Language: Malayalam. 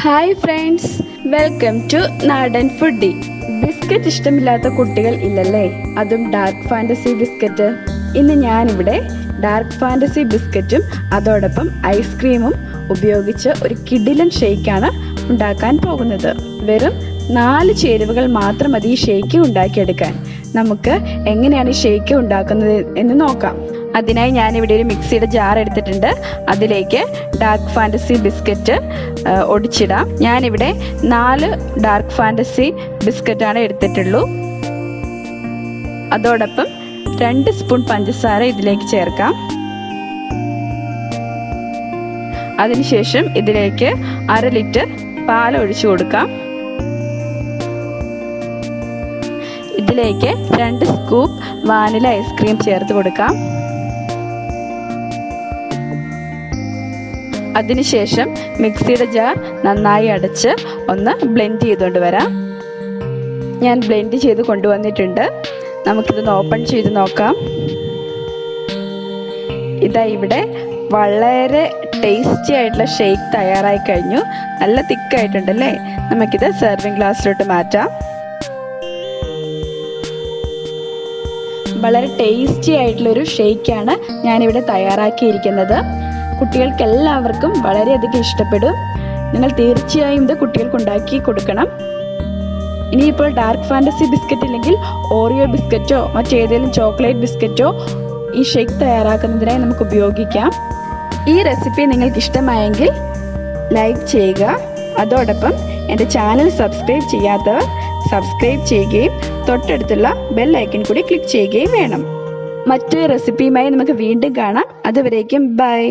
ഹായ് ഫ്രണ്ട്സ്, വെൽക്കം ടു നാടൻ ഫുഡി. ബിസ്ക്കറ്റ് ഇഷ്ടമില്ലാത്ത കുട്ടികൾ ഇല്ലല്ലേ, അതും ഡാർക്ക് ഫാൻറ്റസി ബിസ്ക്കറ്റ്. ഇന്ന് ഞാനിവിടെ ഡാർക്ക് ഫാൻറ്റസി ബിസ്ക്കറ്റും അതോടൊപ്പം ഐസ്ക്രീമും ഉപയോഗിച്ച് ഒരു കിടിലൻ ഷേക്കാണ് ഉണ്ടാക്കാൻ പോകുന്നത്. വെറും 4 ചേരുവകൾ മാത്രം മതി ഈ ഷേക്ക് ഉണ്ടാക്കിയെടുക്കാൻ. നമുക്ക് എങ്ങനെയാണ് ഈ ഷേക്ക് ഉണ്ടാക്കുന്നത് എന്ന് നോക്കാം. അതിനായി ഞാനിവിടെ ഒരു മിക്സിയുടെ ജാർ എടുത്തിട്ടുണ്ട്. അതിലേക്ക് ഡാർക്ക് ഫാൻറ്റസി ബിസ്ക്കറ്റ് ഒടിച്ചിടാം. ഞാനിവിടെ 4 ഡാർക്ക് ഫാൻറ്റസി ബിസ്ക്കറ്റാണ് എടുത്തിട്ടുള്ളൂ. അതോടൊപ്പം 2 സ്പൂൺ പഞ്ചസാര ഇതിലേക്ക് ചേർക്കാം. അതിനുശേഷം ഇതിലേക്ക് 1/2 ലിറ്റർ പാൽ ഒഴിച്ചു കൊടുക്കാം. ഇതിലേക്ക് 2 സ്കൂപ്പ് വാനില ഐസ്ക്രീം ചേർത്ത് കൊടുക്കാം. അതിനുശേഷം മിക്സിയുടെ ജാർ നന്നായി അടച്ച് ഒന്ന് ബ്ലെൻഡ് ചെയ്തുകൊണ്ട് വരാം. ഞാൻ ബ്ലെൻഡ് ചെയ്ത് കൊണ്ടുവന്നിട്ടുണ്ട്. നമുക്കിതൊന്ന് ഓപ്പൺ ചെയ്ത് നോക്കാം. ഇതാ ഇവിടെ വളരെ ടേസ്റ്റി ആയിട്ടുള്ള ഷേക്ക് തയ്യാറായി കഴിഞ്ഞു. നല്ല തിക്കായിട്ടുണ്ടല്ലേ. നമുക്കിത് സെർവിങ് ഗ്ലാസ്സിലോട്ട് മാറ്റാം. വളരെ ടേസ്റ്റി ആയിട്ടുള്ളൊരു ഷേക്കാണ് ഞാനിവിടെ തയ്യാറാക്കിയിരിക്കുന്നത്. കുട്ടികൾക്ക് എല്ലാവർക്കും വളരെയധികം ഇഷ്ടപ്പെടും. നിങ്ങൾ തീർച്ചയായും ഇത് കുട്ടികൾക്ക് ഉണ്ടാക്കി കൊടുക്കണം. ഇനിയിപ്പോൾ ഡാർക്ക് ഫാൻറ്റസി ബിസ്ക്കറ്റ് ഇല്ലെങ്കിൽ ഓറിയോ ബിസ്ക്കറ്റോ മറ്റേതെങ്കിലും ചോക്ലേറ്റ് ബിസ്ക്കറ്റോ ഈ ഷേക്ക് തയ്യാറാക്കുന്നതിനായി നമുക്ക് ഉപയോഗിക്കാം. ഈ റെസിപ്പി നിങ്ങൾക്ക് ഇഷ്ടമായെങ്കിൽ ലൈക്ക് ചെയ്യുക. അതോടൊപ്പം എൻ്റെ ചാനൽ സബ്സ്ക്രൈബ് ചെയ്യാത്തവർ സബ്സ്ക്രൈബ് ചെയ്യുകയും തൊട്ടടുത്തുള്ള ബെൽ ഐക്കൺ കൂടി ക്ലിക്ക് ചെയ്യുകയും വേണം. മറ്റൊരു റെസിപ്പിയുമായി നമുക്ക് വീണ്ടും കാണാം. അതുവരേക്കും ബൈ.